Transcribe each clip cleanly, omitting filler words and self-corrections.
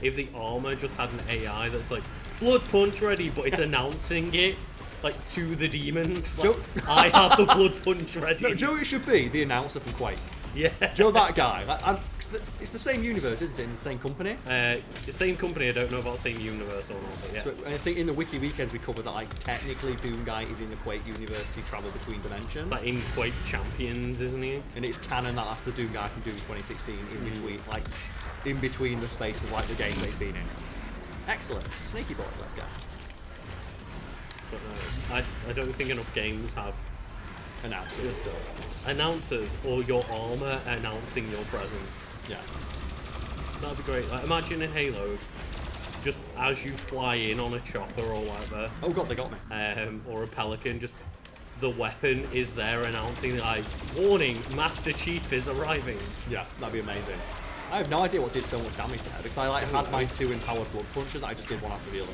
if the armor just had an AI that's like, blood punch ready, but it's announcing it, like, to the demons. Like, I have the blood punch ready. No, Joe, it should be the announcer from Quake. Yeah. Joe, that guy. Like, it's the same universe, isn't it? In the same company? The same company, I don't know about same universe or not, but yeah. So I think in the Wiki Weekends we covered that, like, technically Doom Guy is in the Quake universe to travel between dimensions. It's like in Quake Champions, isn't he? And it's canon that that's the Doom Guy from Doom 2016 in between, like, in between the space of, like, the game they've been in. Excellent. Sneaky boy, let's go. But I don't think enough games have announcers or your armor announcing your presence. Yeah. That'd be great. Like, imagine in Halo, just as you fly in on a chopper or whatever. Oh god, they got me. Or a pelican, just the weapon is there announcing, like, warning, Master Chief is arriving. Yeah, that'd be amazing. I have no idea what did so much damage there, because I, like, had my 2 empowered blood punches, I just did one after the other.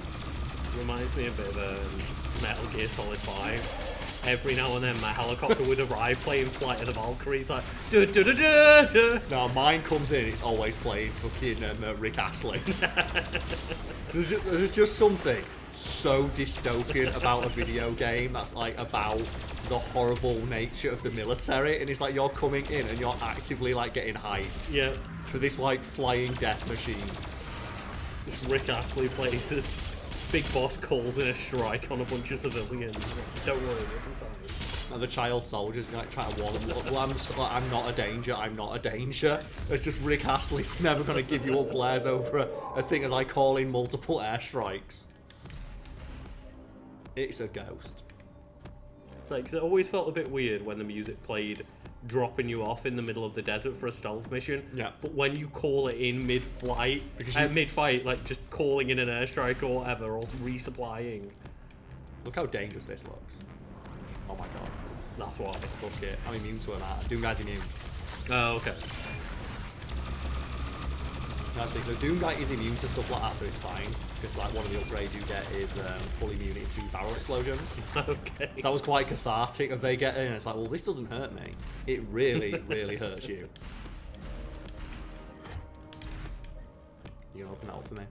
Reminds me a bit of Metal Gear Solid 5. Every now and then my helicopter would arrive playing Flight of the Valkyries, like, duh, duh, duh, duh, duh. No, mine comes in, it's always playing fucking Rick Astley. there's just something so dystopian about a video game that's, like, about the horrible nature of the military, and it's like you're coming in and you're actively, like, getting hyped. Yeah. For this, like, flying death machine. Just Rick Astley plays this big boss called in a strike on a bunch of civilians. Don't worry, it'll be fine. And the child soldiers, like, trying to warn them, look, well, I'm not a danger, I'm not a danger. It's just Rick Astley's never going to give you up blares over a thing as I call in multiple airstrikes. It's a ghost. It's like, 'cause it always felt a bit weird when the music played dropping you off in the middle of the desert for a stealth mission. Yeah. But when you call it in mid-flight, mid-fight, like just calling in an airstrike or whatever, or resupplying. Look how dangerous this looks. Oh my god. That's why. Fuck it. I'm immune to it now. Doom Guy's immune. Oh, okay. That's the thing. So Doom Guy is immune to stuff like that, so it's fine. Because, like, one of the upgrades you get is full immunity to barrel explosions. Okay. So that was quite cathartic. If they get in, it's like, well, this doesn't hurt me. It really, really hurts you. You gonna open that up for me?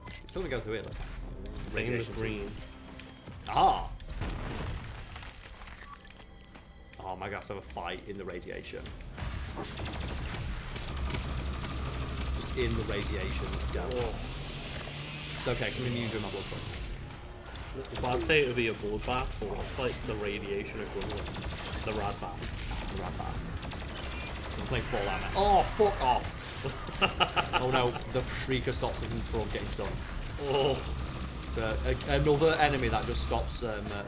It's still gonna go through it, though. Same as green. Ah! Oh, my god, I have to have a fight in the radiation. Just in the radiation, let's go. Oh. It's okay, because I'm immune to my blood punch. Well, I'd say it would be a bloodbath, or it's like the radiation equivalent. The rad bath. The rad bath. I'm playing Fallout now. Oh, fuck off! Oh no, the Shrieker stops them from getting stunned. Oh. So, another enemy that just stops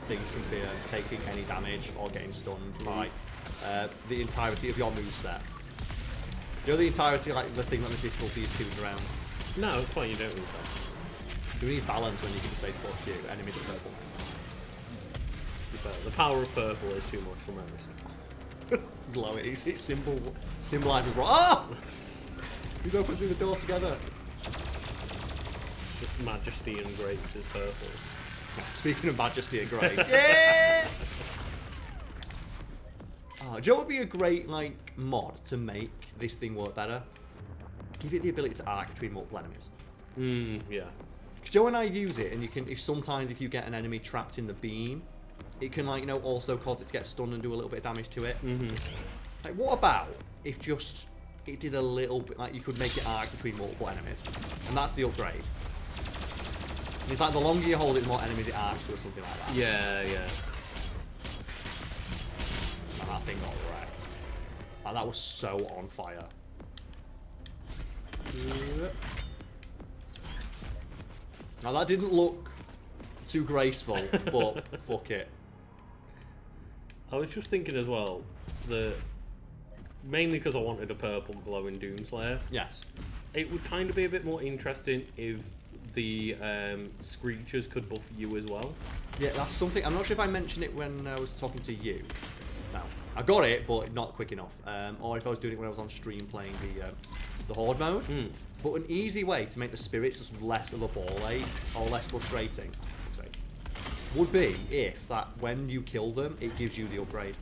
things from taking any damage or getting stunned by the entirety of your moveset. You know the entirety, like the thing that the difficulty is tuned around? No, it's fine, you don't need that. You need balance when you can just say fuck you, enemies are purple. The power of purple is too much for most. Blow it, it symbolises what? Ah! We go through the door together. Just Majesty and Grace is purple. Speaking of Majesty and Grace. Yeah! Oh, Joe would be a great, like, mod to make this thing work better. Give it the ability to arc between multiple enemies. Yeah. Because Joe and I use it, and you can, if you get an enemy trapped in the beam, it can, like, you know, also cause it to get stunned and do a little bit of damage to it. Like, what about if just it did a little bit, like, you could make it arc between multiple enemies, and that's the upgrade. And it's like the longer you hold it, the more enemies it arcs to, or something like that. Yeah, yeah. And that thing got wrecked. Like, that was so on fire. Now that didn't look too graceful, but fuck it. I was just thinking as well that mainly because I wanted a purple glowing Doomslayer. Yes. It would kind of be a bit more interesting if the Screechers could buff you as well. Yeah, that's something. I'm not sure if I mentioned it when I was talking to you. No, I got it, but not quick enough. Or if I was doing it when I was on stream playing the Horde mode. But an easy way to make the spirits just less of a ball ache or less frustrating would be if that when you kill them, it gives you the upgrade.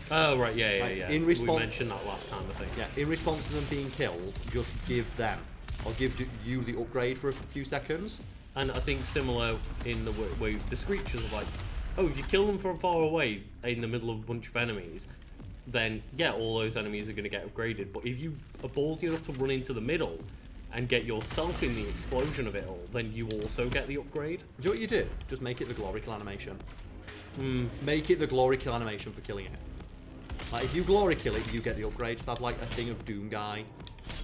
Oh right, yeah. In response, we mentioned that last time, I think. Yeah, in response to them being killed, just give them I'll give you the upgrade for a few seconds. And I think similar in the way the Screechers are like, oh, if you kill them from far away in the middle of a bunch of enemies, then yeah, all those enemies are going to get upgraded. But if you are ballsy enough to run into the middle and get yourself in the explosion of it all, then you also get the upgrade. Do you know what you do? Just make it the glory kill animation. Make it the glory kill animation for killing it. Like, if you glory kill it, you get the upgrade. Just have, like, a thing of Doom Guy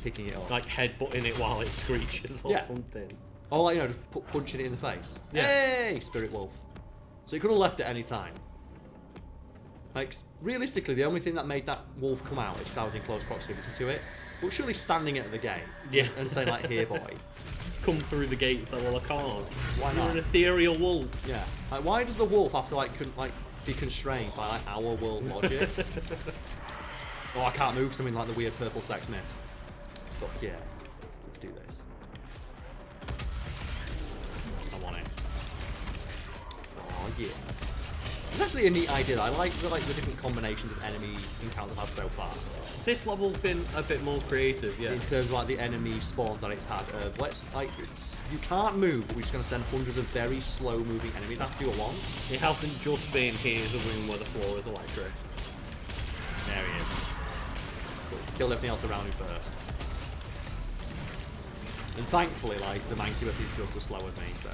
picking it up. Like, headbutting it while it screeches or something. Or, like, you know, just punching it in the face. Yeah. Hey, Spirit Wolf. So you could have left it any time. Like, realistically, the only thing that made that wolf come out is because I was in close proximity to it. But surely standing at the gate and saying, like, here, boy. Come through the gates, like, well, I can't. Why You're not? an ethereal wolf. Yeah. Like, why does the wolf have to, like, be constrained by, like, our world logic? Oh, I can't move because I'm in, like, the weird purple sex mist. Fuck yeah. Let's do this. I want it. Oh, yeah. It's actually a neat idea. I like the different combinations of enemy encounters I've had so far. This level's been a bit more creative, yeah. In terms of like the enemy spawns that it's had. You can't move, but we're just going to send hundreds of very slow moving enemies after you at once. It hasn't just been here's a room where the floor is electric. There he is. Cool. Kill everything else around him first. And thankfully, like, the Mancubus is just as slow as me, so.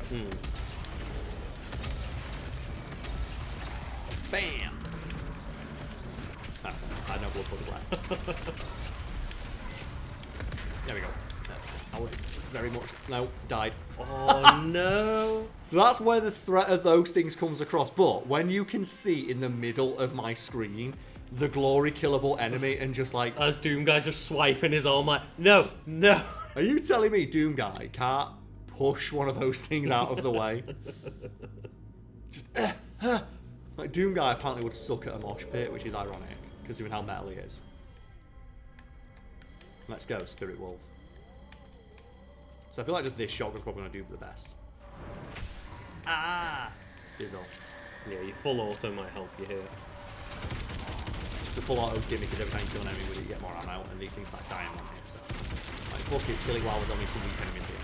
Bam! Oh, I had no blood bugs left. There we go. I would very much... No, died. Oh, no. So that's where the threat of those things comes across. But when you can see in the middle of my screen the glory killable enemy and just like... As Doom Guy's just swiping his arm like, no, no. Are you telling me Doom Guy can't push one of those things out of the way? Just... Like, Doom Guy apparently would suck at a mosh pit, which is ironic, considering how metal he is. Let's go, Spirit Wolf. So I feel like just this shotgun's probably going to do the best. Ah! Sizzle. Yeah, your full auto might help you here. The full auto gimmick is every time you kill an enemy with it, you get more ammo, and these things start dying on here, so... Like, fuck it, killing while there's only some weak enemies here.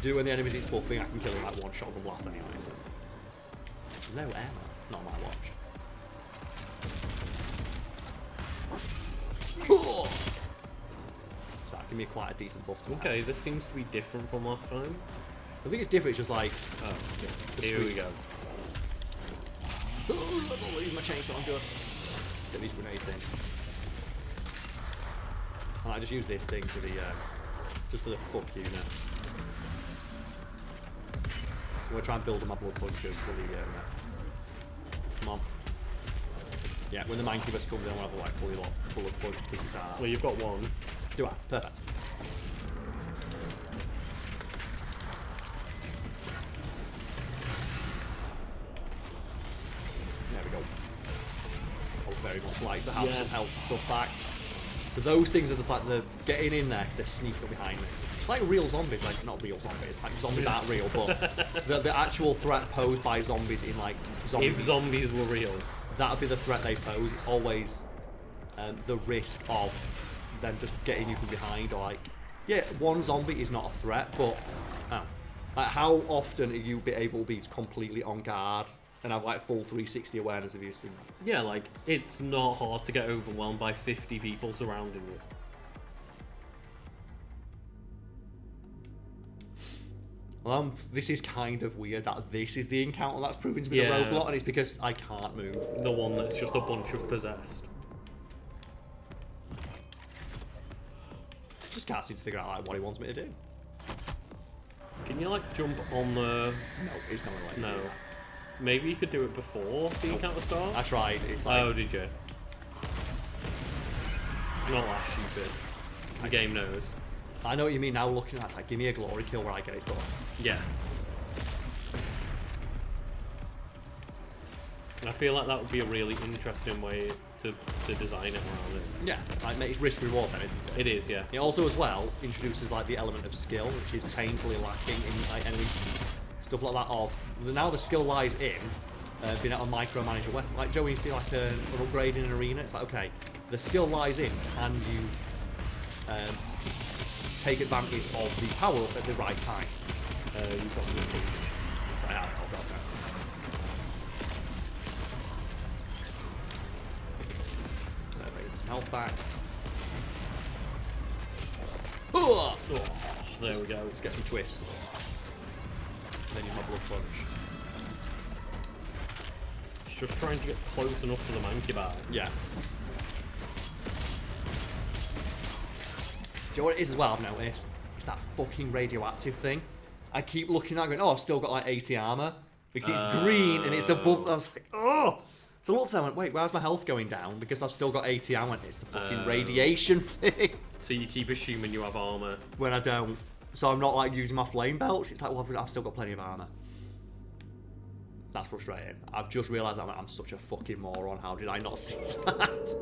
Do when the enemies he's buffing, I can kill him like one shotgun blast anyway, so... No ammo. Not on my watch. So that give me quite a decent buff to that. Okay, this seems to be different from last time. I think it's different, it's just like... Oh, yeah. Here we go. I'll use my chainsaw, I'm good. Get these grenades in. And I just use this thing for the, just for the fuck units. I'm going to try and build my blood punchers for the, come on. Yeah, when the Mancubus comes in, I want to have like full of punch to kick his ass. Well, you've got one. Do I? Perfect. There we go. I would very much like to have some health stuff back. So those things are just like the getting in there because they're sneaking up behind me. It's like real zombies, like not real zombies, like zombies aren't real, but the actual threat posed by zombies in like zombies. If zombies were real, that would be the threat they pose. It's always the risk of them just getting you from behind, or like, yeah, one zombie is not a threat, but like how often are you able to be completely on guard and have like full 360 awareness of you seeing that? Yeah, like it's not hard to get overwhelmed by 50 people surrounding you. Well, this is kind of weird that this is the encounter that's proven to be a roadblock, and it's because I can't move. The one that's just a bunch of possessed. Just can't seem to figure out like what he wants me to do. Can you like jump on the... No, it's not like No. Maybe you could do it before the encounter starts? I tried. It's like... Oh, did you? It's not that stupid. The game knows. I know what you mean now. Looking at it, it's like, give me a glory kill where I get it done. Yeah. I feel like that would be a really interesting way to design it around it. Yeah, like it's risk reward then, isn't it? It is, yeah. It also as well introduces like the element of skill, which is painfully lacking in like enemy stuff like that. Of now the skill lies in being able to micromanage a weapon. Like Joey, you see like an upgrade in an arena. It's like, okay, the skill lies in can you take advantage of the power up at the right time. You've got nothing. Yes, I have. I'll drop down. Get some health back. Oh, There we go. Let's get some twists. Then you have blood punch. It's just trying to get close enough to the monkey bar. Yeah. Do you know what it is as well, I've noticed? It's that fucking radioactive thing. I keep looking at it going, oh, I've still got like 80 armor. Because it's green and it's above. I was like, oh! So I looked at it and went, wait, why's my health going down? Because I've still got 80 armor. It's the fucking radiation thing. So you keep assuming you have armor. When I don't. So I'm not like using my flame belts. It's like, well, I've still got plenty of armor. That's frustrating. I've just realised I'm such a fucking moron. How did I not see that?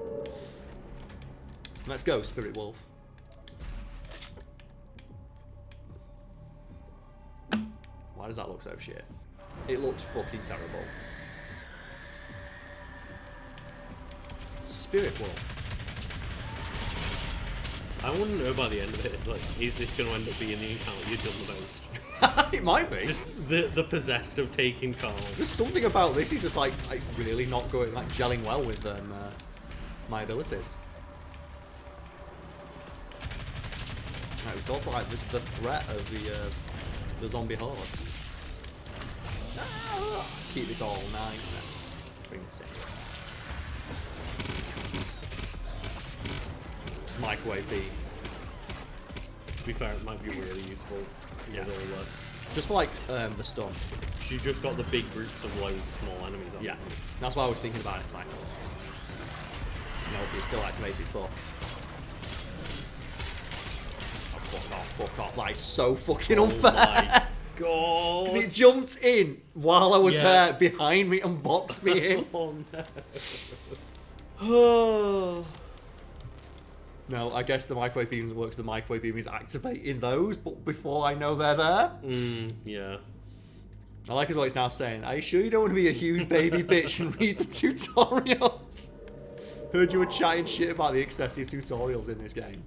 Let's go, Spirit Wolf. Why does that look so shit? It looks fucking terrible. Spirit Wolf. I want to know by the end of it, like, is this going to end up being the encounter you've done the most? It might be. Just the possessed of taking Karl. There's something about this. He's just like really not going, like gelling well with my abilities. Right, it's also like this the threat of the zombie hordes. Keep this all nice. Bring this in. Microwave beam. To be fair, it might be really useful. Yeah. With all Just for like the stun. She just got the big groups of loads of small enemies on. Yeah. That's why I was thinking about it. Like, no, it's still activated for. Oh, fuck off. Like, so fucking unfair. My God. Because it jumped in while I was there behind me and boxed me in. Oh no. Oh. No, I guess the microwave beam works. The microwave beam is activating those, but before I know they're there. Yeah. I like what it's now saying. Are you sure you don't want to be a huge baby bitch and read the tutorials? Heard you were chatting shit about the excessive tutorials in this game.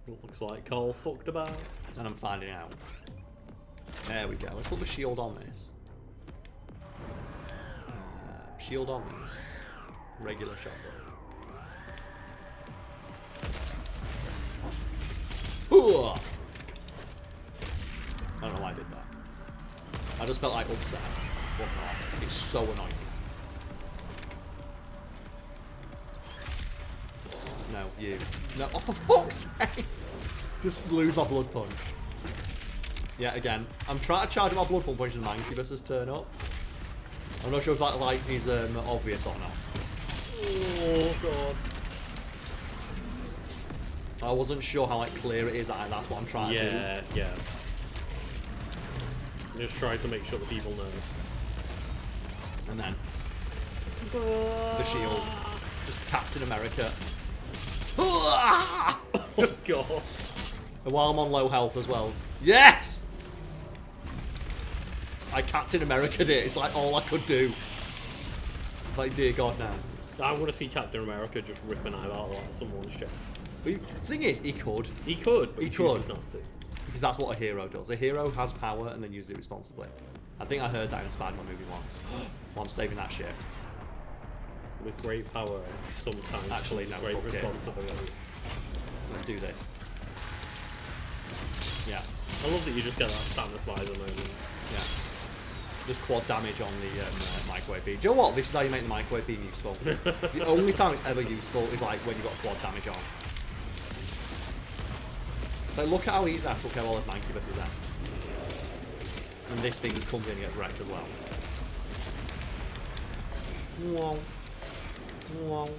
Looks like Karl fucked about. And I'm finding out. There we go. Let's put the shield on this. Shield on this. Regular shotgun. I don't know why I did that. I just felt like upset. Fuck off. It's so annoying. No, you. No, oh for fuck's sake! Just lose my blood punch. Yeah, again. I'm trying to charge my blood punch and Mancubus's turn up. I'm not sure if that like is obvious or not. Oh god. I wasn't sure how like clear it is that that's what I'm trying to do. Yeah. Just try to make sure that people know. And then the shield. Just Captain America. Oh god. And while I'm on low health as well. Yes! I Captain America'd it. It's like all I could do. It's like, dear God, now. I want to see Captain America just rip an eyeball out of someone's chest. But the thing is, he could. He could, but He he could. chooses not to. Because that's what a hero does. A hero has power and then uses it responsibly. I think I heard that in a Spider-Man movie once. Well, I'm saving that shit. With great power, sometimes Actually, no, great fuck it. responsibility. Let's do this. Yeah. I love that you just get that Samus visor moment. Yeah. Just quad damage on the microwave beam. Do you know what? This is how you make the microwave beam useful. The only time it's ever useful is like when you've got quad damage on. But look at how easy I took care of all of Mancubus then. And this thing comes in and gets wrecked as well. Whoa. Whoa.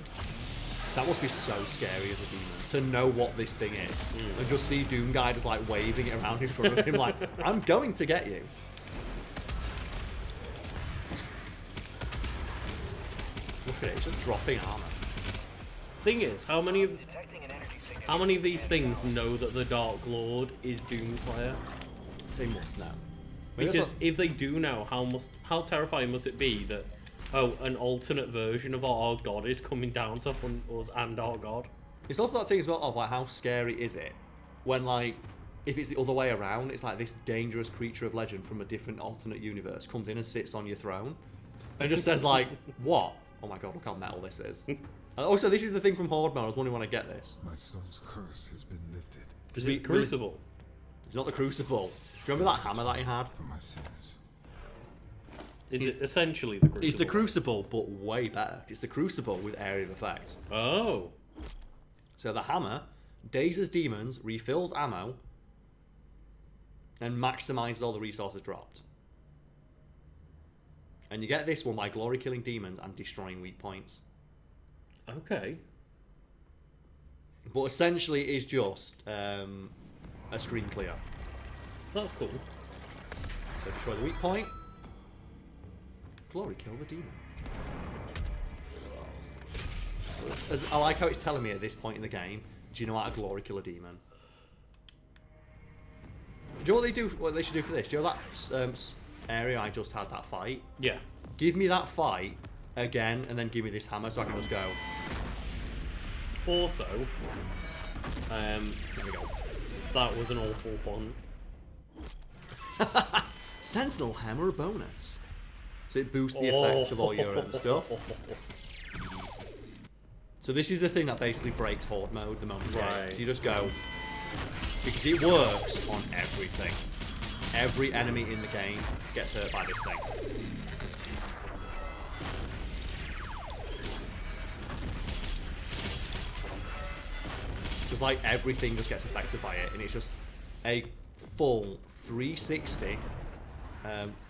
That must be so scary as a demon, to know what this thing is. And just see Doom Guy just like waving it around in front of him like, I'm going to get you. Look at it, it's just dropping armor. Thing is, how many of these things know that the Dark Lord is Doomslayer? They must know. Maybe Because if they do know, how terrifying must it be that, oh, an alternate version of our god is coming down to hunt us and our god? it's also that thing as well of like how scary is it when like if it's the other way around, it's like this dangerous creature of legend from a different alternate universe comes in and sits on your throne and just says like, what? Oh my god, look how metal this is. Also, this is the thing from Horde mode. I was wondering when I get this. My son's curse has been lifted. Is it Crucible? It's not the Crucible. Do you remember that hammer that he had? For my sins. Is it essentially the Crucible? It's the Crucible, but way better. It's the Crucible with area of effect. Oh. So the hammer dazes demons, refills ammo, and maximizes all the resources dropped. And you get this one by glory killing demons and destroying weak points. Okay. But essentially, it is just a screen clear. That's cool. So destroy the weak point. Glory kill the demon. I like how it's telling me at this point in the game, do you know how to glory kill a demon? Do you know what they do? What they should do for this? Do you know that area I just had that fight? Yeah. Give me that fight again, and then give me this hammer so I can just go. Also, there we go. That was an awful font. Sentinel hammer bonus. So it boosts the effect of all your stuff. So this is the thing that basically breaks Horde mode the moment you get it. Right. You just go, because it works on everything. Every enemy in the game gets hurt by this thing. Just like everything just gets affected by it, and it's just a full 360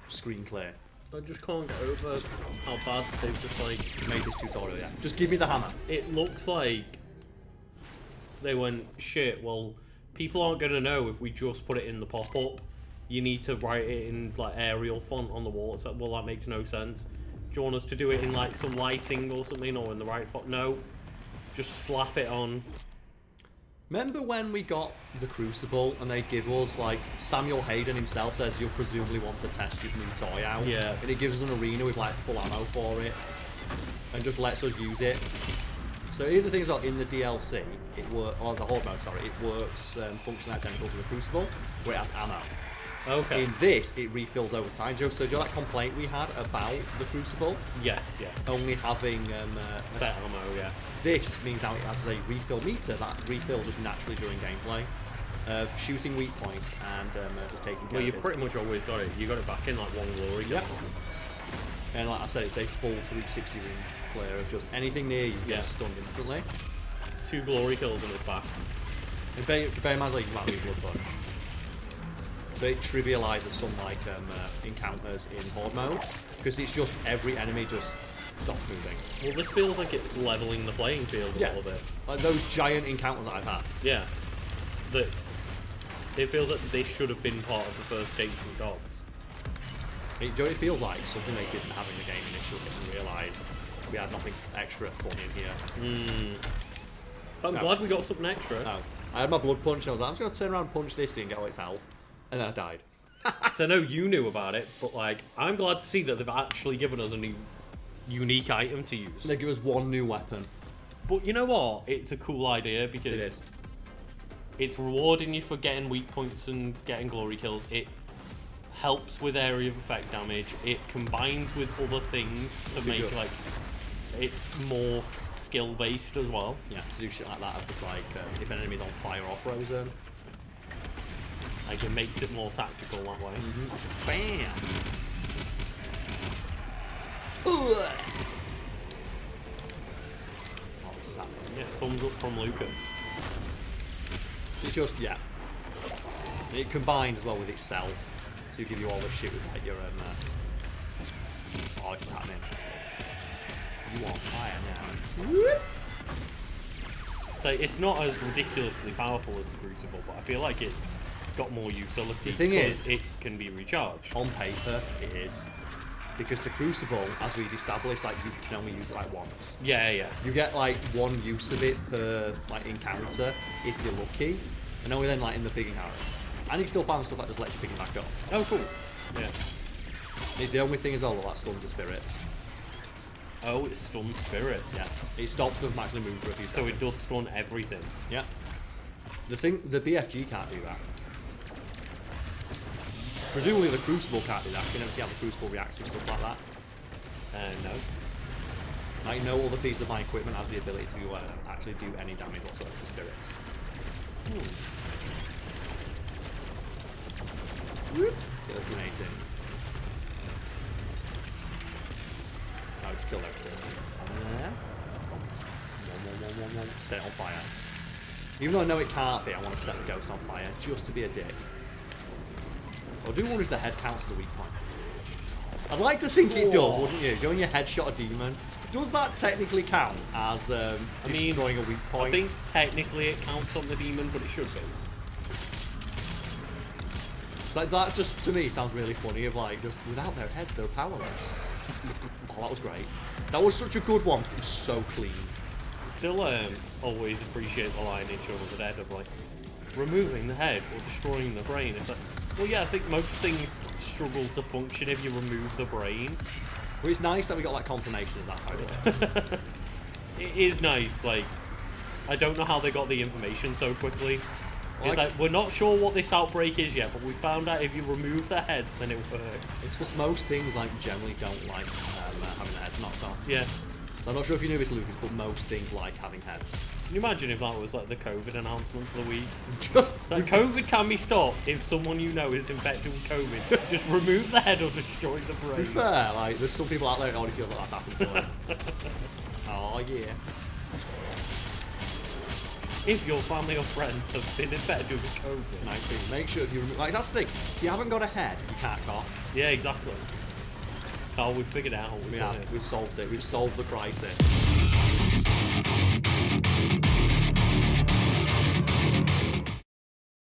screen clear. I just can't get over how bad they've just like Made this tutorial, yeah. Just give me the hammer. It looks like they went, shit, well, people aren't going to know if we just put it in the pop-up. You need to write it in like Arial font on the wall. It's like, well, that makes no sense. Do you want us to do it in like some lighting or something, or in the right font? No, just slap it on. Remember when we got the Crucible and they give us, like, Samuel Hayden himself says you'll presumably want to test your new toy out? Yeah. And it gives us an arena with, like, full ammo for it. And just lets us use it. So here's the thing as well, in the DLC, it works, or the Horde mode, sorry, it works functionally identical to the Crucible, where it has ammo. Okay. In this, it refills over time. So do you know that complaint we had about the Crucible? Yes, yeah. Only having Set ammo, yeah. This means now it has a refill meter that refills just naturally during gameplay, shooting weak points and just taking care Well, of you've it. pretty much always got it. You got it back in like one glory. Yep. And like I said, it's a full 360 ring clear of just anything near you gets stunned instantly. 2 glory kills and it's back. And bear in mind, like, you might lose blood punch. So it trivializes some like encounters in Horde mode because it's just every enemy just stops moving. Well, this feels like it's leveling the playing field a little bit. Like those giant encounters that I've had. Yeah. That it feels like this should have been part of the first Ancient Gods. It feels like something they didn't have in the game initially and realised we had nothing extra fun in here. I'm glad we got something extra. No. I had my blood punch and I was like, I'm just going to turn around and punch this thing and get all its health. And then I died. So I know you knew about it, but like, I'm glad to see that they've actually given us a new unique item to use. They give us one new weapon. But you know what? It's a cool idea It because is. it's rewarding you for getting weak points and getting glory kills. It helps with area of effect damage. It combines with other things to Pretty make good. like it more skill based as well. Yeah, to do shit like that of just like if an enemy's on fire or frozen. Like it makes it more tactical that way. Bam! Oh, this is happening. Yeah, thumbs up from Lucas. It's just, yeah. It combines as well with itself to give you all this shit with like your oh, it's happening. You are fire now. So it's not as ridiculously powerful as the Crucible, but I feel like it's got more utility. The thing because is- it can be recharged. On paper, it is. Because the Crucible, as we've established, like you can only use it like once. Yeah, yeah. You get like one use of it per like encounter if you're lucky, and only then like in the big encounters. And you can still find stuff that just lets you pick it back up. Oh, cool. Yeah. It's the only thing as well that stuns the spirits. Oh, it stuns spirit. Yeah, it stops them from actually moving for a few So seconds. it does stun everything. Yeah. The BFG can't do that. Presumably the Crucible can't do that. You never see how the Crucible reacts with stuff like that. No. Like, no other piece of my equipment has the ability to actually do any damage whatsoever to spirits. Whoop. Get those grenades in. I just killed everything. Yeah. Set it on fire. Even though I know it can't be, I want to set the ghost on fire just to be a dick. I do wonder if the head counts as a weak point. I'd like to think it does, wouldn't you? When your head shot a demon, does that technically count as destroying a weak point? I think technically it counts on the demon, but it should be. It's like, that just, to me, sounds really funny, of like, just without their heads, they're powerless. Oh, that was great. That was such a good one, because it was so clean. Still always appreciate the line in Shaun of the Dead of like, removing the head or destroying the brain. It's like, well, yeah, I think most things struggle to function if you remove the brain. Well, it's nice that we got that confirmation of that's how it works. It is nice, like, I don't know how they got the information so quickly. It's like, we're not sure what this outbreak is yet, but we found out if you remove the heads, then it works. It's just most things, like, generally don't like having the heads knocked off. Yeah. I'm not sure if you knew this, Lucas, but most things like having heads. Can you imagine if that was like the COVID announcement for the week? Just like, COVID can be stopped if someone you know is infected with COVID. Just remove the head or destroy the brain. To be fair, like, there's some people out there that already feel that that's happened to them. Oh, yeah. If your family or friends have been infected with COVID-19, make sure if you remove, like, that's the thing. If you haven't got a head, you can't cough. Yeah, exactly. Carl, we've figured it out. We've solved it. We've solved the crisis.